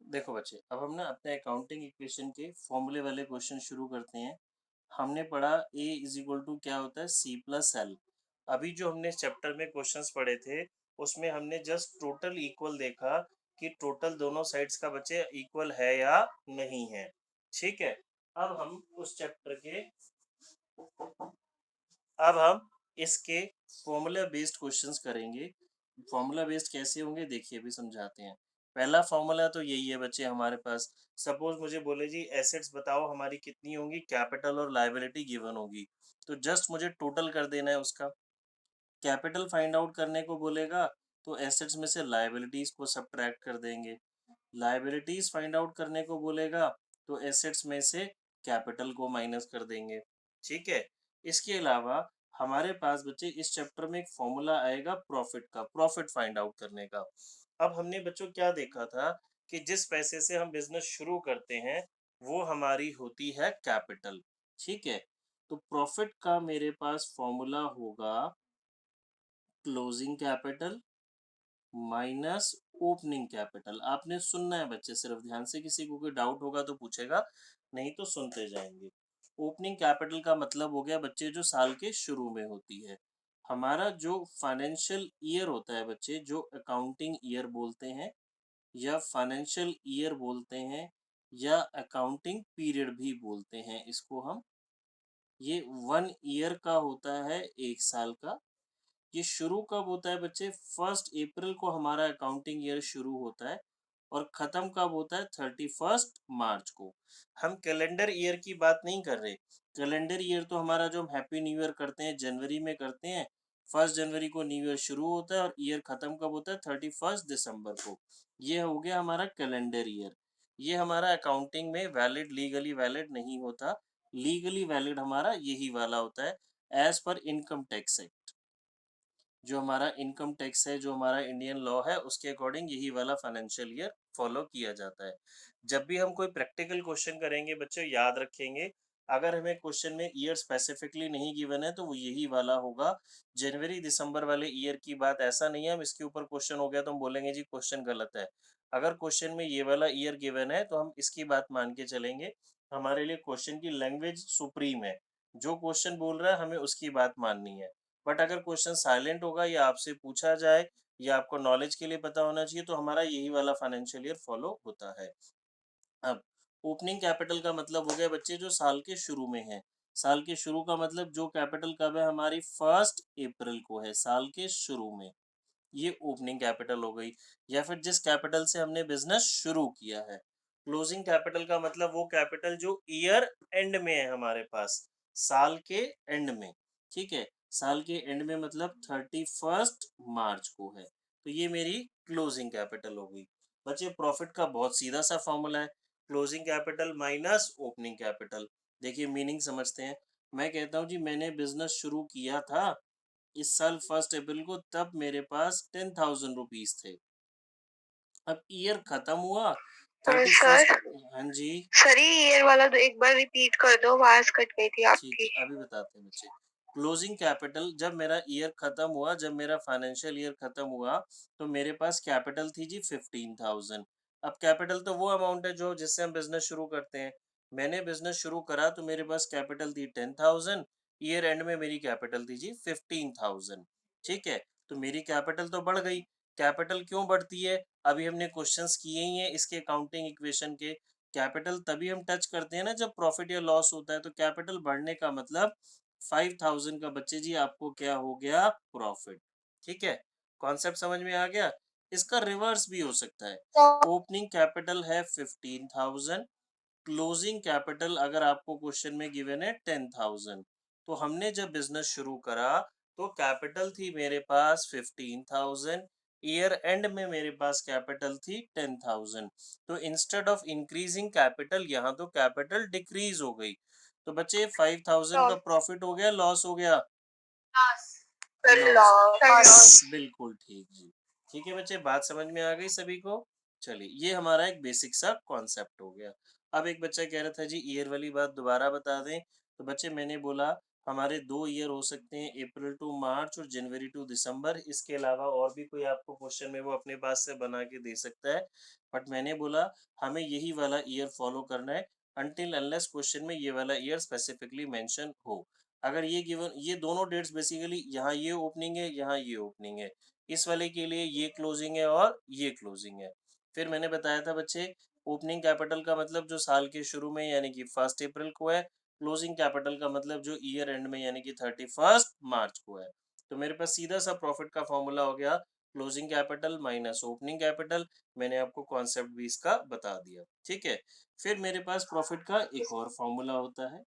देखो बच्चे, अब हम ना अपने अकाउंटिंग इक्वेशन के फॉर्मूले वाले क्वेश्चन शुरू करते हैं। हमने पढ़ा ए इज इक्वल टू क्या होता है, सी प्लस एल। अभी जो हमने चैप्टर में क्वेश्चंस पढ़े थे, उसमें हमने जस्ट टोटल इक्वल देखा कि टोटल दोनों साइड्स का बच्चे इक्वल है या नहीं है। ठीक है। अब हम उस चैप्टर के अब हम इसके फॉर्मूला बेस्ड क्वेश्चंस करेंगे। फॉर्मूला बेस्ड कैसे होंगे देखिए, अभी समझाते हैं। पहला फॉर्मूला तो यही है बच्चे हमारे पास। सपोज मुझे बोले जी एसेट्स बताओ हमारी कितनी होंगी, कैपिटल और लायबिलिटी गिवन होगी, तो जस्ट मुझे टोटल कर देना है उसका। कैपिटल फाइंड आउट करने को बोलेगा तो एसेट्स में से लायबिलिटीज को सब्ट्रैक्ट कर देंगे। लायबिलिटीज फाइंड आउट करने को बोलेगा तो एसेट्स में से कैपिटल को माइनस कर देंगे। ठीक है। इसके अलावा हमारे पास बच्चे इस चैप्टर में एक फॉर्मूला आएगा प्रॉफिट का, प्रॉफिट फाइंड आउट करने का। अब हमने बच्चों क्या देखा था कि जिस पैसे से हम बिजनेस शुरू करते हैं वो हमारी होती है कैपिटल। ठीक है। तो प्रॉफिट का मेरे पास फॉर्मूला होगा closing capital minus opening capital. आपने सुनना है बच्चे, सिर्फ ध्यान से, किसी को कोई डाउट होगा तो पूछेगा, नहीं तो सुनते जाएंगे। ओपनिंग कैपिटल का मतलब हो गया बच्चे जो साल के शुरू में होती है। हमारा जो फाइनेंशियल ईयर होता है बच्चे, जो अकाउंटिंग ईयर बोलते हैं या फाइनेंशियल ईयर बोलते हैं या अकाउंटिंग पीरियड भी बोलते हैं इसको हम। ये 1 ईयर का होता है, 1 साल का। ये शुरू कब होता है बच्चे, 1 अप्रैल को हमारा अकाउंटिंग ईयर शुरू होता है और खत्म कब होता है, 31 मार्च को। हम कैलेंडर ईयर की बात नहीं कर रहे। कैलेंडर ईयर तो हमारा जो हम हैप्पी न्यू ईयर करते हैं जनवरी में करते हैं। 1 जनवरी को न्यू ईयर शुरू होता है और ईयर खत्म कब होता है, 31 दिसंबर को। ये हो गया हमारा कैलेंडर ईयर। ये हमारा अकाउंटिंग में वैलिड, लीगली वैलिड नहीं होता। लीगली वैलिड हमारा यही वाला होता है, as per income tax act. जो हमारा इनकम टैक्स है, जो हमारा इंडियन लॉ है, उसके अकॉर्डिंग यही वाला फाइनेंशियल ईयर फॉलो किया जाता है। जब भी हम कोई प्रैक्टिकल क्वेश्चन करेंगे बच्चों, याद रखेंगे, अगर हमें क्वेश्चन में ईयर स्पेसिफिकली नहीं गिवन है तो वो यही वाला होगा। जनवरी दिसंबर वाले ईयर की बात ऐसा नहीं है हम इसके ऊपर क्वेश्चन हो गया तो हम बोलेंगे जी क्वेश्चन गलत है। अगर क्वेश्चन में ये वाला ईयर गिवन है तो हम इसकी बात मान के चलेंगे। हमारे लिए क्वेश्चन की लैंग्वेज सुप्रीम है। जो क्वेश्चन बोल रहा है हमें उसकी बात माननी है। बट अगर क्वेश्चन साइलेंट होगा या आपसे पूछा जाए या आपको नॉलेज के लिए पता होना चाहिए तो हमारा यही वाला फाइनेंशियल ईयर फॉलो होता है। अब ओपनिंग कैपिटल का मतलब हो गया बच्चे जो साल के शुरू में है। साल के शुरू का मतलब जो कैपिटल कब है हमारी, 1 अप्रैल को है, साल के शुरू में। ये ओपनिंग कैपिटल हो गई, या फिर जिस कैपिटल से हमने बिजनेस शुरू किया है। क्लोजिंग कैपिटल का मतलब वो कैपिटल जो ईयर एंड में है हमारे पास, साल के एंड में। ठीक है। साल के एंड में मतलब 31 मार्च को है, तो ये मेरी क्लोजिंग कैपिटल हो गई। बच्चे प्रॉफिट का बहुत सीधा सा फॉर्मूला है, closing capital minus opening capital. देखिए मीनिंग समझते हैं। मैं कहता हूँ जी मैंने बिजनेस शुरू किया था इस साल 1 अप्रैल को, तब मेरे पास 10,000 रुपीज थे। अब ईयर खत्म हुआ थर्टी सर, फर्स्ट हाँ जी। सर ये ईयर वाला तो एक बार रिपीट कर दो, आवाज कट गई थी ठीक आपकी। है, अभी बताते हैं बच्चे। क्लोजिंग कैपिटल, जब मेरा ईयर खत्म हुआ, जब मेरा फाइनेंशियल ईयर खत्म हुआ तो मेरे पास कैपिटल थी जी 15,000। अब कैपिटल तो वो अमाउंट है जो जिससे हम बिजनेस शुरू करते हैं। मैंने बिजनेस शुरू करा तो मेरे पास कैपिटल थी 10,000। ईयर एंड में मेरी कैपिटल थी जी 15,000। ठीक है। तो मेरी कैपिटल तो बढ़ गई। कैपिटल क्यों बढ़ती है, अभी हमने क्वेश्चंस किए ही हैं इसके अकाउंटिंग इक्वेशन के। कैपिटल तभी हम टच करते हैं ना जब प्रॉफिट या लॉस होता है, तो कैपिटल बढ़ने का मतलब 5,000 का बच्चे जी आपको क्या हो गया, प्रॉफिट। ठीक है। कॉन्सेप्ट समझ में आ गया। इसका रिवर्स भी हो सकता है। ओपनिंग कैपिटल है 15,000, क्लोजिंग कैपिटल अगर आपको क्वेश्चन में गिवन है 10,000। तो हमने जब बिजनेस शुरू करा तो कैपिटल थी मेरे पास 15,000, ईयर एंड में मेरे पास कैपिटल थी 10,000। तो इंस्टेड ऑफ इंक्रीजिंग कैपिटल यहाँ तो कैपिटल डिक्रीज हो गई। तो बच्चे 5,000 का प्रॉफिट हो गया, लॉस हो गया, लॉस। लॉस। बिल्कुल ठीक जी। ठीक है बच्चे, बात समझ में आ गई सभी को। चलिए, ये हमारा एक बेसिक सा कॉन्सेप्ट हो गया। अब एक बच्चा कह रहा था जी ईयर वाली बात दोबारा बता दें। तो बच्चे मैंने बोला हमारे 2 ईयर हो सकते हैं, अप्रैल टू मार्च और जनवरी टू दिसंबर। इसके अलावा और भी कोई आपको क्वेश्चन में वो अपने पास से बना के दे सकता है, बट मैंने बोला हमें यही वाला ईयर फॉलो करना है अनटिल अनलेस क्वेश्चन में ये वाला ईयर स्पेसिफिकली मेंशन हो। अगर ये गिवन, ये दोनों डेट्स बेसिकली यहाँ ये ओपनिंग है, यहाँ ये ओपनिंग है, इस वाले के लिए ये क्लोजिंग है और ये क्लोजिंग है। फिर मैंने बताया था बच्चे, ओपनिंग कैपिटल का मतलब जो साल के शुरू में यानी कि 1 अप्रैल को है, क्लोजिंग कैपिटल का मतलब जो ईयर एंड में यानी कि 31 मार्च को है। तो मेरे पास सीधा सा प्रॉफिट का फॉर्मूला हो गया closing capital minus opening capital. मैंने आपको कॉन्सेप्ट भी इसका बता दिया, ठीक है। फिर मेरे पास प्रॉफिट का एक और फॉर्मूला होता है,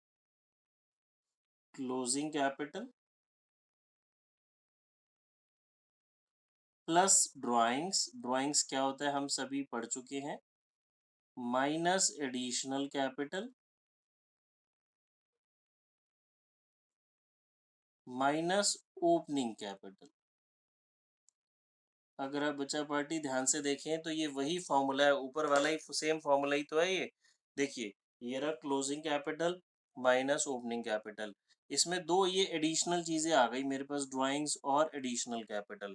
closing capital plus drawings. Drawings क्या होता है हम सभी पढ़ चुके हैं, minus additional capital minus opening capital. अगर आप बच्चा पार्टी ध्यान से देखें तो ये वही फॉर्मूला है, ऊपर वाला ही सेम फॉर्मूला ही तो है ये। देखिए ये रहा closing capital minus opening capital, इसमें दो ये एडिशनल चीजें आ गई मेरे पास, ड्राइंग्स और एडिशनल कैपिटल।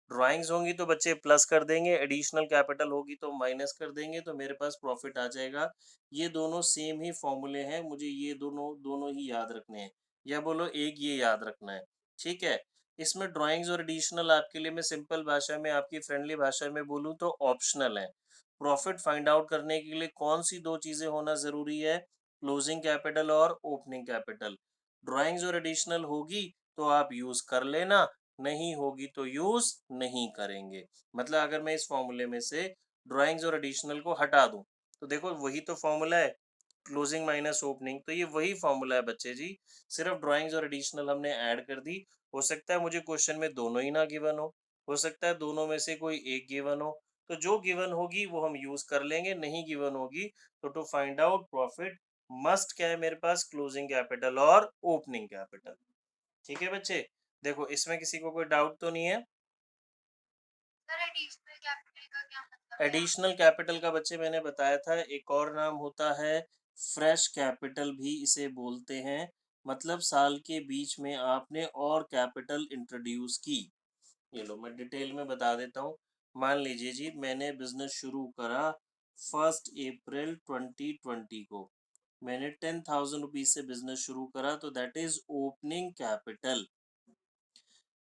ड्राइंग्स होंगी तो बच्चे प्लस कर देंगे, एडिशनल कैपिटल होगी तो माइनस कर देंगे, तो मेरे पास प्रॉफिट आ जाएगा। ये दोनों सेम ही फॉर्मूले हैं, मुझे ये दोनों दोनों ही याद रखने हैं, या बोलो एक ये याद रखना है, ठीक है। इसमें ड्राइंग्स और एडिशनल आपके लिए मैं सिंपल भाषा में, आपकी फ्रेंडली भाषा में बोलूँ तो ऑप्शनल है। प्रॉफिट फाइंड आउट करने के लिए कौन सी दो चीजें होना जरूरी है, क्लोजिंग कैपिटल और ओपनिंग कैपिटल। ड्राइंग्स और एडिशनल होगी तो आप यूज कर लेना, नहीं होगी तो यूज नहीं करेंगे। मतलब अगर मैं इस फॉर्मूले में से ड्राइंग्स और एडिशनल को हटा दूं तो देखो वही तो फॉर्मूला है, क्लोजिंग माइनस ओपनिंग, तो ये वही फॉर्मूला है बच्चे जी, सिर्फ ड्राइंग्स और एडिशनल हमने ऐड कर दी। हो सकता है मुझे क्वेश्चन में दोनों ही ना गिवन हो सकता है दोनों में से कोई एक गिवन हो, तो जो गिवन होगी वो हम यूज कर लेंगे, नहीं गिवन होगी तो to find out profit must क्या है मेरे पास, क्लोजिंग कैपिटल और ओपनिंग कैपिटल। ठीक है बच्चे, देखो इसमें किसी को कोई डाउट तो नहीं है। सर एडिशनल कैपिटल का क्या मतलब है? एडिशनल कैपिटल का बच्चे मैंने बताया था एक और नाम होता है फ्रेश कैपिटल भी इसे बोलते हैं, मतलब साल के बीच में आपने और कैपिटल इंट्रोड्यूस की। ये लो मैं डिटेल में बता देता हूँ। मान लीजिए जी मैंने बिजनेस शुरू करा 1 अप्रैल 2020 को, मैंने 10,000 रुपीज से बिजनेस शुरू करा, तो that is opening capital.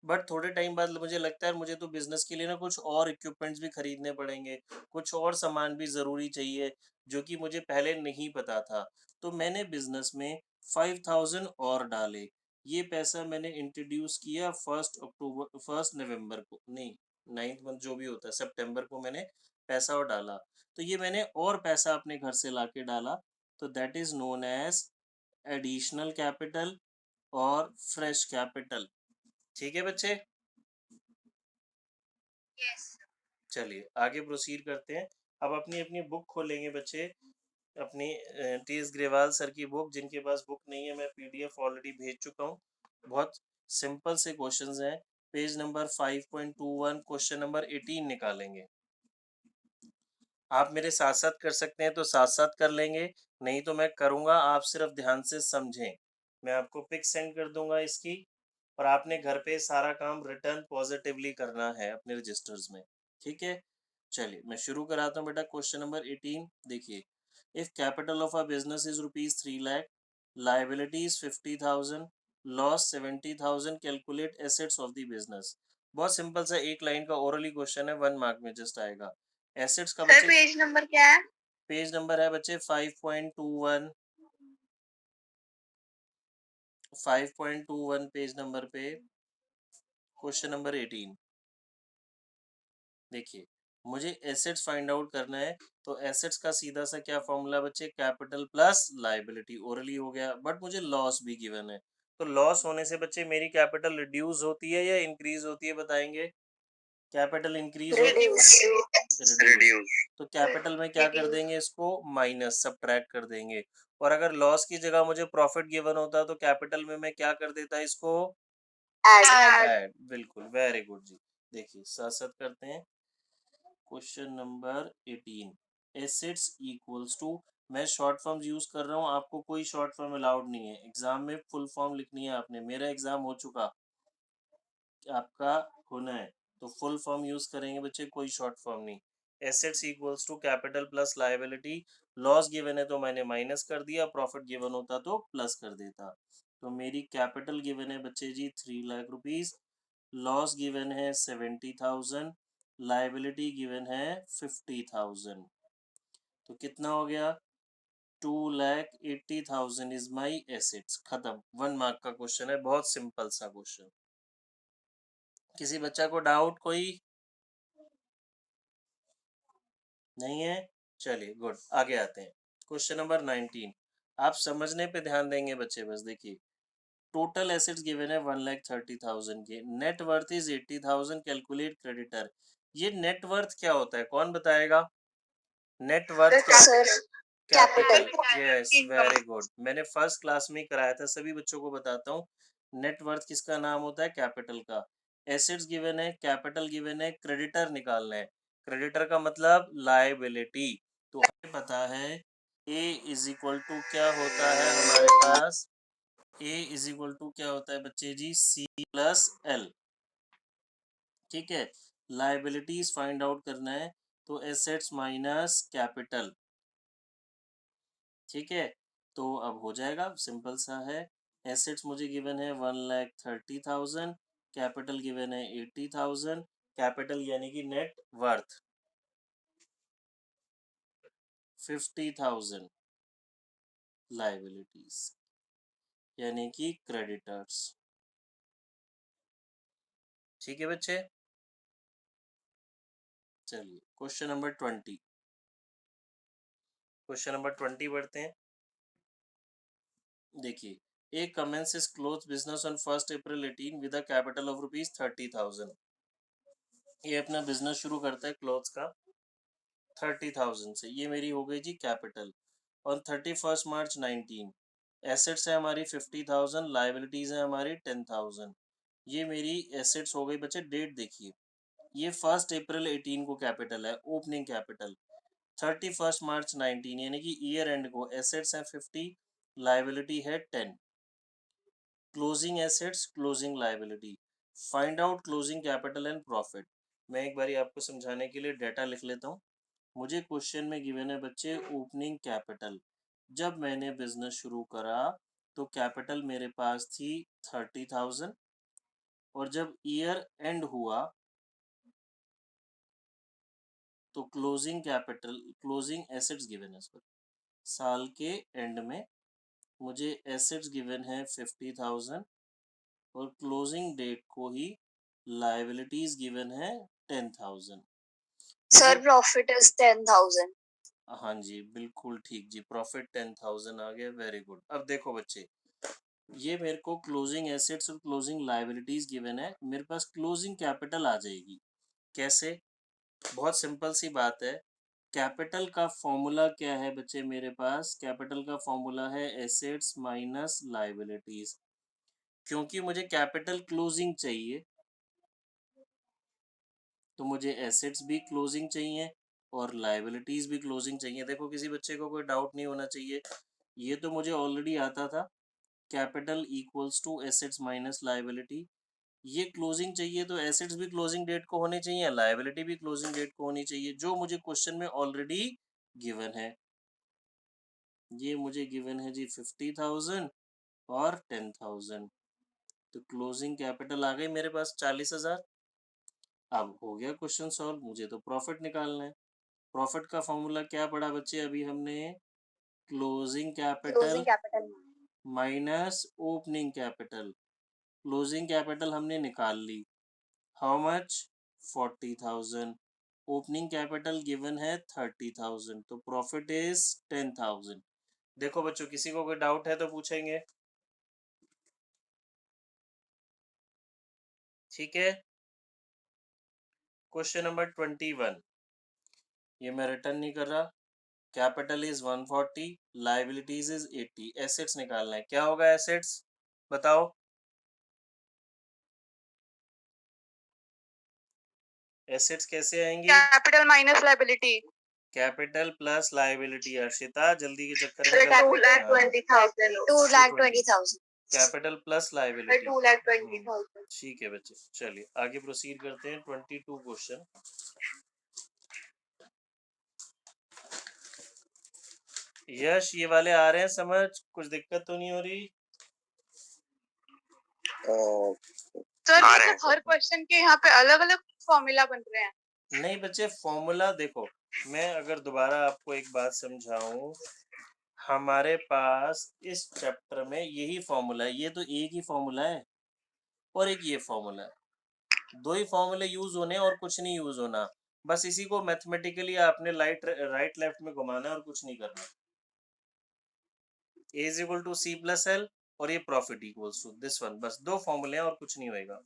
But थोड़े टाइम बाद मुझे लगता है मुझे तो बिजनेस के लिए ना कुछ और इक्विपमेंट्स भी खरीदने पड़ेंगे, कुछ और सामान भी ज़रूरी चाहिए जो कि मुझे पहले नहीं पता था, तो मैंने बिजनेस में 5,000 और डाले। ये पैसा मैंने इंट्रोड्यूस किया 1 नवंबर को, नहीं 9th मंथ जो भी होता है सितंबर को मैंने पैसा और डाला, तो ये मैंने और पैसा अपने घर से लाके डाला, तो that is known as additional capital और फ्रेश कैपिटल। ठीक है बच्चे, यस। चलिए आगे प्रोसीड करते हैं। अब अपनी अपनी बुक खोलेंगे बच्चे, अपनी टी.एस. ग्रेवाल सर की बुक, जिनके पास बुक नहीं है मैं पीडीएफ ऑलरेडी भेज चुका हूँ। बहुत सिंपल से क्वेश्चंस हैं, पेज नंबर 5.21 क्वेश्चन नंबर 18 निकालेंगे। आप मेरे साथ साथ कर सकते हैं तो साथ साथ कर लेंगे, नहीं तो मैं करूँगा, आप सिर्फ ध्यान से समझें। मैं आपको पिक सेंड कर दूंगा इसकी, और आपने घर पे सारा काम रिटर्न पॉजिटिवली करना है अपने रजिस्टर्स में, ठीक है। चलिए मैं शुरू कराता हूँ बेटा, क्वेश्चन नंबर 18 देखिए। If capital of a business is ₹3 lakh, liabilities 50,000, loss 70,000, calculate assets of the business. बहुत सिंपल सा एक लाइन का ओरली क्वेश्चन है, 1 मार्क में जस्ट आएगा। एसेट्स का सर बच्चे, पेज नंबर क्या है? पेज नंबर है बच्चे 5.21, 5.21 पेज नंबर पे क्वेश्चन नंबर 18। देखिए मुझे एसेट्स फाइंड आउट करना है, तो एसेट्स का सीधा सा क्या फॉर्मूला बच्चे, कैपिटल प्लस लाइबिलिटी, ओरली हो गया, बट मुझे लॉस भी गिवन है, तो लॉस होने से बच्चे मेरी कैपिटल रिड्यूस होती है या इंक्रीज होती है बताएंगे, कैपिटल इंक्रीज हो रिड्यूस। रिड्यूस, तो कैपिटल में क्या कर रिड्यूस। देंगे इसको, माइनस सब्ट्रैक्ट कर देंगे। और अगर लॉस की जगह मुझे प्रॉफिट गिवन होता तो कैपिटल में मैं क्या कर देता इसको, ऐड। ऐड, बिल्कुल वेरी गुड जी। देखिए साथ साथ करते हैं, question number 18, assets equals to, मैं शॉर्ट फॉर्म यूज कर रहा हूँ, आपको कोई शॉर्ट फॉर्म अलाउड नहीं है। एग्जाम में फुल फॉर्म लिखनी है आपने। मेरा एग्जाम हो चुका, आपका होना है, तो फुल फॉर्म यूज करेंगे बच्चे, कोई शॉर्ट फॉर्म नहीं। Assets equals to capital plus liability. Loss given है तो मैंने माइनस कर दिया, प्रॉफिट गिवन होता तो प्लस कर देता। तो मेरी कैपिटल गिवन है बच्चे जी 3 लाख रुपीज, लॉस गिवन है 70,000, लायबिलिटी गिवन है 50,000। तो कितना हो गया? 2,80,000 इज माई एसेट्स। खत्म। 1 मार्क का क्वेश्चन है, बहुत सिंपल सा क्वेश्चन। किसी बच्चा को डाउट कोई? नहीं है? चलिए गुड, आगे आते हैं। Question number 19। आप समझने पे ध्यान देंगे बच्चे, बस देखिए। टोटल एसेट्स गिवन है 1,30,000 के, net worth is 80,000, calculate creditor. ये नेट वर्थ क्या होता है, कौन बताएगा? नेट वर्थ क्या? Sir capital. Capital yes, income. Very good. मैंने फर्स्ट क्लास में ही कराया था, सभी बच्चों को बताता हूँ। नेट वर्थ किसका नाम होता है? कैपिटल का। एसेट्स गिवन है, कैपिटल गिवन है, क्रेडिटर निकालना है। क्रेडिटर का मतलब लायबिलिटी। तो हमें पता है ए इज इक्वल टू क्या होता है हमारे पास? ए इज इक्वल टू क्या होता है बच्चे जी? सी प्लस एल। ठीक है। लायबिलिटीज फाइंड आउट करना है, तो एसेट्स माइनस कैपिटल। ठीक है, तो अब हो जाएगा, सिंपल सा है। एसेट्स मुझे गिवन है 1,30,000, कैपिटल गिवन है 80,000। कैपिटल यानी कि नेट वर्थ 50,000, लाइबिलिटीज यानी कि क्रेडिटर्स। ठीक है बच्चे, चलिए क्वेश्चन नंबर 20। क्वेश्चन नंबर 20 बढ़ते हैं। देखिए, A commences cloth business on 1 April 2018 with a capital of ₹30,000। ये अपना बिजनेस शुरू करता है क्लोथ्स का 30,000 से। ये मेरी हो गई G capital. On 31 March 2019 assets है हमारी 50,000, लाइबिलिटीज है हमारी 10,000। ये मेरी एसेट्स हो गई बच्चे। डेट देखिए, ये 1 अप्रैल 2018 को कैपिटल है, ओपनिंग कैपिटल। 31 मार्च 2019 यानी कि ईयर एंड को एसेट्स है 50, लाइबिलिटी है 10। Closing assets, closing liability. Find out closing capital and profit. मैं एक बारी आपको समझाने के लिए डाटा लिख लेता हूँ। मुझे क्वेश्चन में गिवन है बच्चे ओपनिंग कैपिटल। जब मैंने बिजनेस शुरू करा तो कैपिटल मेरे पास थी 30,000, और जब ईयर एंड हुआ तो closing capital, closing assets given है सर। साल के एंड में मुझे एसेट्स गिवन है 50,000, और क्लोजिंग डेट को ही लाइबिलिटीज गिवन है 10,000। सर मुझे, प्रॉफिट इज 10,000। हाँ जी बिल्कुल ठीक जी, प्रॉफिट 10,000 आ गया, वेरी गुड। अब देखो बच्चे, ये मेरे को क्लोजिंग एसेट्स और क्लोजिंग लाइबिलिटीज गिवन है, मेरे पास क्लोजिंग कैपिटल आ जाएगी। कैसे? बहुत सिंपल सी बात है। कैपिटल का फॉर्मूला क्या है बच्चे मेरे पास? कैपिटल का फॉर्मूला है एसेट्स माइनस लाइबिलिटीज। क्योंकि मुझे कैपिटल क्लोजिंग चाहिए, तो मुझे एसेट्स भी क्लोजिंग चाहिए और लाइबिलिटीज भी क्लोजिंग चाहिए। देखो, किसी बच्चे को कोई डाउट नहीं होना चाहिए, ये तो मुझे ऑलरेडी आता था। Capital equals to assets minus liability. ये क्लोजिंग चाहिए तो एसेट्स भी क्लोजिंग डेट को होने चाहिए, लाइबिलिटी भी क्लोजिंग डेट को होनी चाहिए, जो मुझे क्वेश्चन में ऑलरेडी गिवन है। ये मुझे गिवन है जी 50,000 और 10,000। तो क्लोजिंग कैपिटल आ गई मेरे पास 40,000। अब हो गया क्वेश्चन सॉल्व, मुझे तो प्रॉफिट निकालना है। प्रॉफिट का फॉर्मूला क्या पढ़ा बच्चे अभी हमने? Closing capital closing capital. Minus opening capital. Closing capital हमने निकाल ली, how much? 40,000। Opening capital given है 30,000, तो प्रॉफिट इज 10,000। देखो बच्चों, किसी को कोई डाउट है तो पूछेंगे। ठीक है, क्वेश्चन नंबर 21। ये मैं रिटर्न नहीं कर रहा। Capital is 140, liabilities is 80। Assets निकालना है, क्या होगा एसेट्स बताओ? एसेट्स कैसे आएंगी? Capital minus liability. Capital plus liability. Arshita जल्दी के चक्कर में सर गलत। 2,20,000 2,20,000 कैपिटल प्लस लायबिलिटी। 2,20,000 ठीक है बच्चे, चलिए आगे प्रोसीड करते हैं। 22 क्वेश्चन। यश ये वाले आ रहे हैं समझ? कुछ दिक्कत तो नहीं हो रही? सर मतलब हर क्वेश्चन के यहाँ पे अलग अलग फॉर्मूला बन रहे हैं। नहीं बच्चे, फॉर्मूला देखो, मैं अगर दोबारा आपको एक बात समझाऊं, हमारे पास इस चैप्टर में यही फॉर्मूला है। ये तो एक ही फॉर्मूला है और एक ये फॉर्मूला है। दो ही फॉर्मूले यूज होने और कुछ नहीं यूज होना। बस इसी को मैथमेटिकली आपने राइट लेफ्ट में घुमाना है और कुछ नहीं करना। A is equal to C plus L और ये profit equals to this one. बस दो फॉर्मूले हैं और कुछ नहीं होएगा।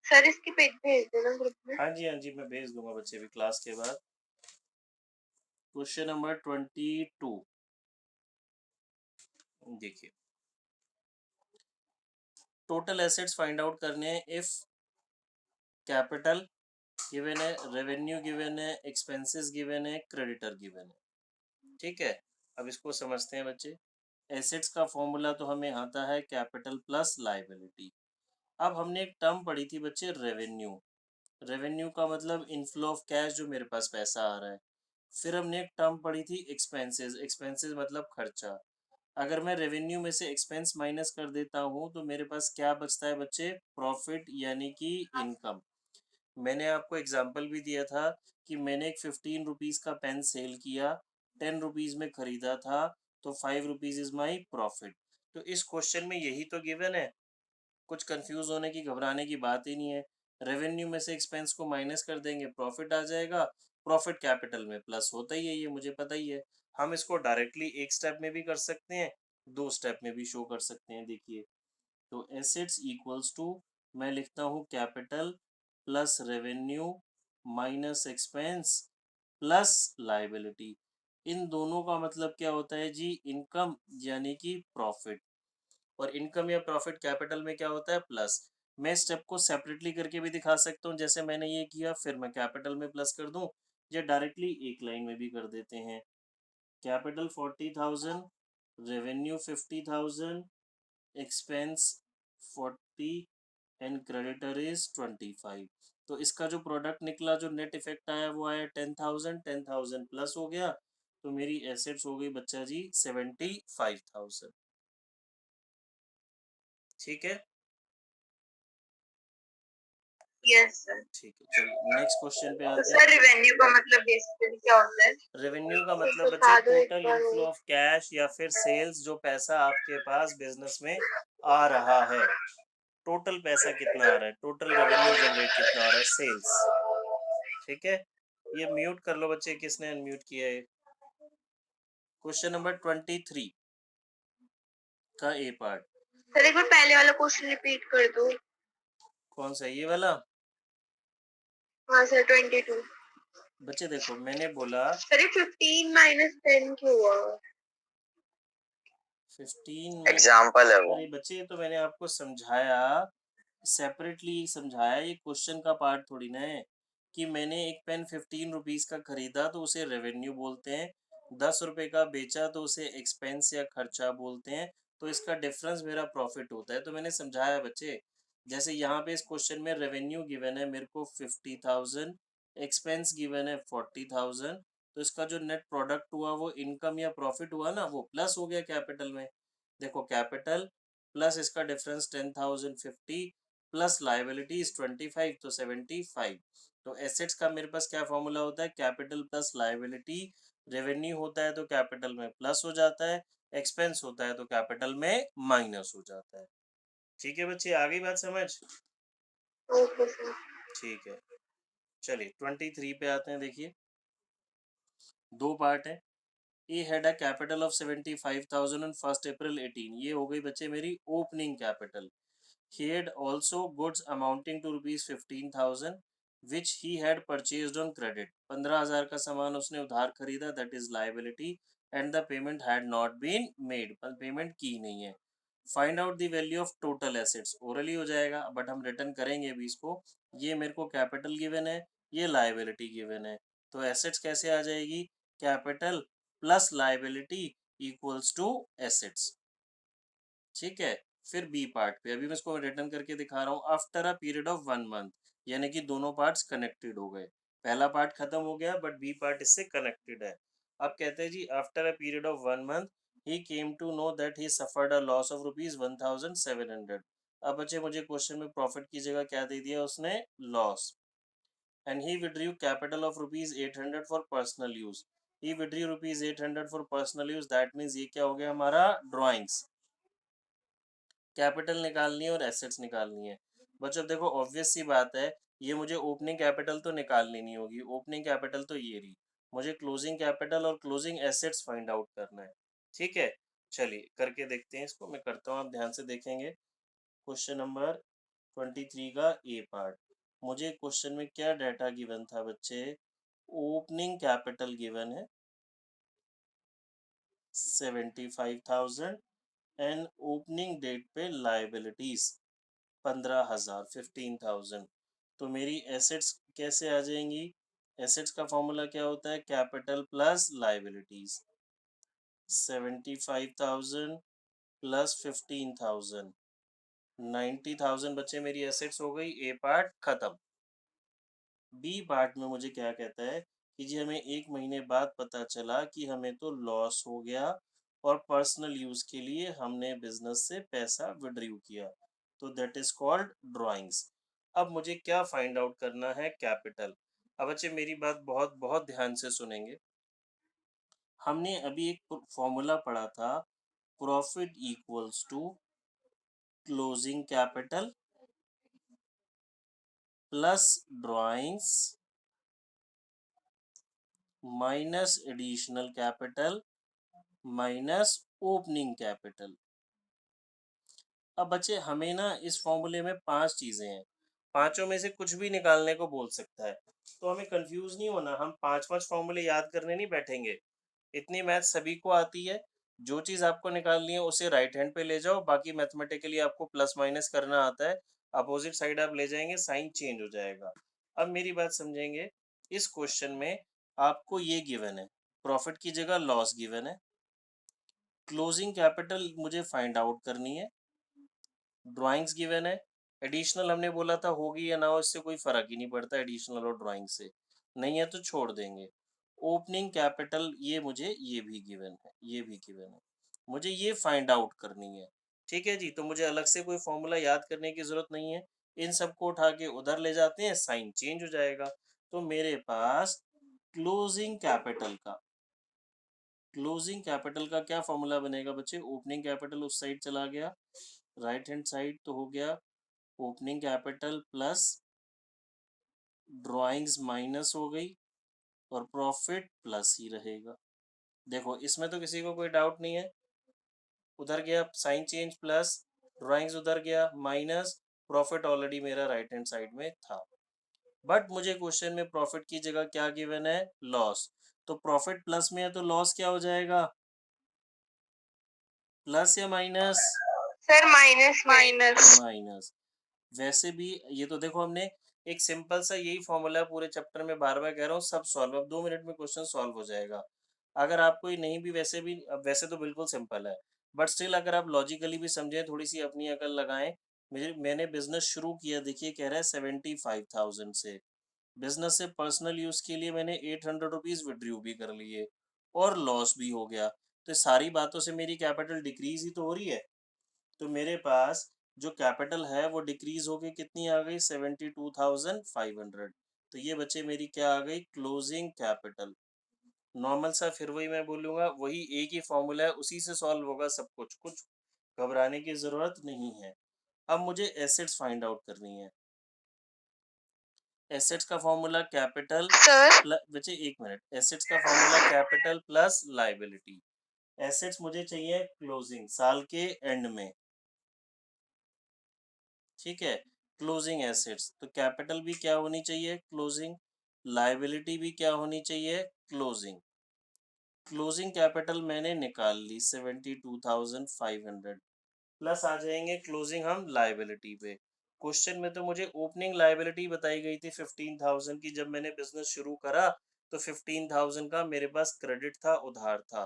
सर इसकी पिक भेज देना ग्रुप में। हाँ जी मैं भेज दूंगा बच्चे भी क्लास के बाद। क्वेश्चन नंबर 22 देखिए, टोटल एसेट्स फाइंड आउट करने हैं। इफ कैपिटल गिवन है, रेवेन्यू गिवन है, एक्सपेंसेस गिवन है, क्रेडिटर गिवन है। ठीक है, अब इसको समझते हैं बच्चे। एसेट्स का फॉर्मूला तो हमें आता है कैपिटल प्लस लायबिलिटी। अब हमने एक टर्म पढ़ी थी बच्चे, रेवेन्यू। रेवेन्यू का मतलब इनफ्लो ऑफ कैश, जो मेरे पास पैसा आ रहा है। फिर हमने एक टर्म पढ़ी थी एक्सपेंसेस। एक्सपेंसेस मतलब खर्चा। अगर मैं रेवेन्यू में से एक्सपेंस माइनस कर देता हूँ तो मेरे पास क्या बचता है बच्चे? प्रॉफिट यानी कि इनकम। मैंने आपको एग्जांपल भी दिया था कि मैंने एक 15 रुपीज़ का पेन सेल किया, 10 रुपीज़ में खरीदा था, तो 5 रुपीज़ इज माई प्रॉफिट। तो इस क्वेश्चन में यही तो गिवन है, कुछ कंफ्यूज होने की घबराने की बात ही नहीं है। रेवेन्यू में से एक्सपेंस को माइनस कर देंगे, प्रॉफिट आ जाएगा। प्रॉफिट कैपिटल में प्लस होता ही है, ये मुझे पता ही है। हम इसको डायरेक्टली एक स्टेप में भी कर सकते हैं, दो स्टेप में भी शो कर सकते हैं। देखिए, तो एसेट्स इक्वल्स टू, मैं लिखता हूँ capital plus revenue minus expense plus liability. इन दोनों का मतलब क्या होता है जी? इनकम यानी कि प्रॉफिट। और इनकम या प्रॉफिट कैपिटल में क्या होता है? प्लस। मैं स्टेप को सेपरेटली करके भी दिखा सकता हूँ, जैसे मैंने ये किया, फिर मैं कैपिटल में प्लस कर दूं, या डायरेक्टली एक लाइन में भी कर देते हैं। Capital 40,000, revenue 50,000, expense 40 and creditor is 25। तो इसका जो प्रोडक्ट निकला, जो नेट इफेक्ट आया, वो आया 10,000। 10,000 प्लस हो गया तो मेरी एसेट्स हो गई बच्चा जी 75,000। ठीक है, यस सर। ठीक है, चलिए नेक्स्ट क्वेश्चन पे तो आते हैं। सर रेवेन्यू का मतलब बेसिकली क्या होता है? रेवेन्यू का मतलब बच्चे बता दो एक टोटल बार इनफ्लो और। ऑफ कैश या फिर सेल्स, जो पैसा आपके पास बिजनेस में आ रहा है। टोटल पैसा कितना आ रहा है, टोटल रेवेन्यू जनरेट कितना हो रहा है, सेल्स। ठीक है, ये म्यूट कर लो बच्चे, किसने अनम्यूट किया है? क्वेश्चन नंबर 23 का ए पार्ट। सर एक बार पहले वाला क्वेश्चन रिपीट कर दो। कौन सा, ये वाला? हाँ सर 22। बच्चे देखो, मैंने बोला सर ये 15 माइनस 10 क्यों हुआ? 15 में एग्जाम्पल है वो। अरे बच्चे, ये तो मैंने आपको समझाया, सेपरेटली समझाया। ये क्वेश्चन का पार्ट थोड़ी ना है कि मैंने एक पेन 15 रुपीज़ का खरीदा तो उसे रेवेन्यू बोलते हैं, 10 रुपये का बेचा तो उसे एक्सपेंस या खर्चा बोलते हैं, तो इसका डिफरेंस मेरा प्रॉफिट होता है। तो मैंने समझाया बच्चे, जैसे यहाँ पे इस क्वेश्चन में रेवेन्यू गिवन है मेरे को 50,000, एक्सपेंस गिवन है 40,000, तो इसका जो नेट प्रोडक्ट हुआ वो इनकम या प्रॉफिट हुआ ना, वो प्लस हो गया कैपिटल में। देखो, कैपिटल प्लस इसका डिफरेंस 10,050 प्लस लाइबिलिटी इज 25, तो 75। तो एसेट्स का मेरे पास क्या फॉर्मूला होता है? Capital plus liability. रेवेन्यू होता है तो कैपिटल में प्लस हो जाता है, एक्सपेंस होता है तो कैपिटल में माइनस हो जाता है। ठीक है बच्चे, आ गई बात समझ? Okay sir. ठीक है, चलिए 23 पे आते हैं। देखिए, दो पार्ट है। ये had a capital of 75,000 on 1 अप्रैल 18। ये हो गई बच्चे मेरी opening capital. He had also goods amounting to rupees 15,000 which he had purchased on credit। 15,000 का सामान उसने उधार खरीदा, that is liability, and the payment had not been made, पर पेमेंट की नहीं है। Find out the value of total assets, orally हो जाएगा बट हम रिटर्न करेंगे अभी इसको। ये मेरे को कैपिटल गिवन है, ये लाइबिलिटी गिवन है, तो एसेट्स कैसे आ जाएगी, capital plus liability equals to assets. ठीक है, फिर बी पार्ट पे अभी मैं इसको रिटर्न करके दिखा रहा हूँ। After a period of 1 month, यानी कि दोनों पार्ट्स कनेक्टेड हो गए, पहला पार्ट खत्म हो गया बट बी पार्ट इससे कनेक्टेड है। अब कहते हैं जी after a period of 1 month ही came to know that he suffered a loss of ₹1700। अब बच्चे मुझे क्वेश्चन में प्रॉफिट की जगह क्या दे दिया उसने, loss. And he withdrew capital of ₹800 for personal use. He withdrew ₹800 for personal use, that means ये क्या हो गया हमारा, ड्राइंग्स। कैपिटल निकालनी है और एसेट्स निकालनी है। बच्चों देखो ऑब्वियस सी बात है, ये मुझे ओपनिंग कैपिटल तो निकालनी नहीं होगी, ओपनिंग कैपिटल तो ये रही, मुझे क्लोजिंग कैपिटल और क्लोजिंग एसेट्स फाइंड आउट करना है। ठीक है, चलिए करके देखते हैं इसको, मैं करता हूँ, आप ध्यान से देखेंगे। क्वेश्चन नंबर 23 का ए पार्ट, मुझे क्वेश्चन में क्या डाटा गिवन था बच्चे, ओपनिंग कैपिटल गिवन है 75,000 एंड ओपनिंग डेट पे लाइबिलिटीज 15,000, 15,000। तो मेरी एसेट्स कैसे आ जाएंगी, एसेट्स का फॉर्मूला क्या होता है, कैपिटल प्लस लाइबिलिटीज। 75,000 प्लस 15,000, 90,000 बच्चे मेरी एसेट्स हो गई, ए पार्ट खत्म। बी पार्ट में मुझे क्या कहता है कि जी हमें 1 महीने बाद पता चला कि हमें तो लॉस हो गया और पर्सनल यूज के लिए हमने बिजनेस से पैसा विड्रू किया, तो दैट इज कॉल्ड ड्राइंग्स। अब मुझे क्या फाइंड आउट करना है, कैपिटल। अब बच्चे मेरी बात बहुत बहुत ध्यान से सुनेंगे, हमने अभी एक फॉर्मूला पढ़ा था, profit equals to closing capital plus drawings minus additional capital minus opening capital. अब बच्चे हमें ना इस फॉर्मूले में 5 चीजें हैं, पांचों में से कुछ भी निकालने को बोल सकता है, तो हमें कंफ्यूज नहीं होना, हम 5 फॉर्मूले याद करने नहीं बैठेंगे। इतनी मैथ सभी को आती है, जो चीज आपको निकालनी है उसे राइट हैंड पे ले जाओ, बाकी मैथमेटिकली आपको प्लस माइनस करना आता है, अपोजिट साइड आप ले जाएंगे साइन चेंज हो जाएगा। अब मेरी बात समझेंगे, इस क्वेश्चन में आपको ये गिवन है, प्रॉफिट की जगह लॉस गिवन है, क्लोजिंग कैपिटल मुझे फाइंड आउट करनी है, ड्राइंग्स गिवन है, एडिशनल हमने बोला था होगी या ना हो इससे कोई फर्क ही नहीं पड़ता एडिशनल और ड्राइंग से, नहीं है तो छोड़ देंगे। ओपनिंग कैपिटल ये मुझे ये भी गिवन है, ये भी गिवन है, मुझे ये फाइंड आउट करनी है। ठीक है जी, तो मुझे अलग से कोई फॉर्मूला याद करने की जरूरत नहीं है, इन सबको उठा के उधर ले जाते हैं, साइन चेंज हो जाएगा। तो मेरे पास क्लोजिंग कैपिटल का, क्लोजिंग कैपिटल का क्या फॉर्मूला बनेगा बच्चे, ओपनिंग कैपिटल उस साइड चला गया, राइट हैंड साइड तो हो गया opening capital plus drawings minus हो गई और प्रॉफिट प्लस ही रहेगा। देखो इसमें तो किसी को कोई डाउट नहीं है, उधर गया साइन चेंज प्लस, ड्राइंग्स उधर गया माइनस, प्रॉफिट ऑलरेडी मेरा राइट हैंड साइड में था, बट मुझे क्वेश्चन में प्रॉफिट की जगह क्या गिवन है, लॉस। तो प्रॉफिट प्लस में है तो लॉस क्या हो जाएगा, प्लस या minus, sir minus minus. Minus. वैसे भी ये तो देखो हमने एक सिंपल सा यही फॉर्मूला पूरे चैप्टर में बार बार कह रहा हूँ, सब सॉल्व, अब 2 मिनट में क्वेश्चन सॉल्व हो जाएगा। अगर आपको ये नहीं भी वैसे भी, अब वैसे तो बिल्कुल सिंपल है, बट स्टिल अगर आप लॉजिकली भी समझें, थोड़ी सी अपनी अकल लगाएं। मैंने बिजनेस शुरू किया, देखिए कह रहा है 75,000 से, बिजनेस से पर्सनल यूज के लिए मैंने 800 रुपीज विड्रू भी कर लिए और लॉस भी हो गया, तो सारी बातों से मेरी कैपिटल डिक्रीज ही तो हो रही है। तो मेरे पास जो कैपिटल है वो डिक्रीज होके कितनी आ गई, 72,500। तो ये बच्चे मेरी क्या आ गई, क्लोजिंग कैपिटल। नॉर्मल सा फिर वही मैं बोलूँगा, वही एक ही फॉर्मूला है, उसी से सॉल्व होगा सब कुछ, कुछ घबराने की ज़रूरत नहीं है। अब मुझे एसेट्स फाइंड आउट करनी है, एसेट्स का फॉर्मूला कैपिटल सर प्लस, बच्चे 1 मिनट, एसेट्स का formula capital plus liability. Assets मुझे चाहिए क्लोजिंग साल के एंड में, ठीक है, क्लोजिंग एसेट्स तो कैपिटल भी क्या होनी चाहिए, क्लोजिंग, लाइबिलिटी भी क्या होनी चाहिए, क्लोजिंग। क्लोजिंग कैपिटल मैंने निकाल ली 72,500, प्लस आ जाएंगे क्लोजिंग हम लाइबिलिटी पे, क्वेश्चन में तो मुझे ओपनिंग लायबिलिटी बताई गई थी 15,000 की, जब मैंने बिजनेस शुरू करा तो 15,000 का मेरे पास क्रेडिट था, उधार था।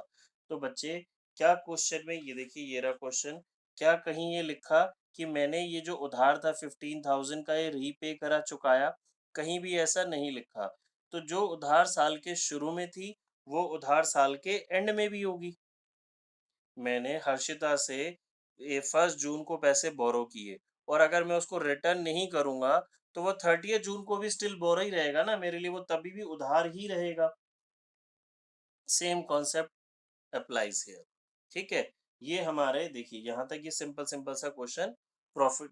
तो बच्चे क्या क्वेश्चन में, ये देखिए ये रहा क्वेश्चन, क्या कहीं ये लिखा कि मैंने ये जो उधार था 15,000 का ये रीपे करा, चुकाया? कहीं भी ऐसा नहीं लिखा। तो जो उधार साल के शुरू में थी वो उधार साल के एंड में भी होगी। मैंने हर्षिता से ये 1 जून को पैसे बोरो किए और अगर मैं उसको रिटर्न नहीं करूँगा तो वो 30 जून को भी स्टिल बोरो ही रहेगा ना, मेरे लिए वो तभी भी उधार ही रहेगा। Same concept applies here. ठीक है? ये हमारे देखिए यहाँ तक ये सिंपल सिंपल सा क्वेश्चन प्रॉफिट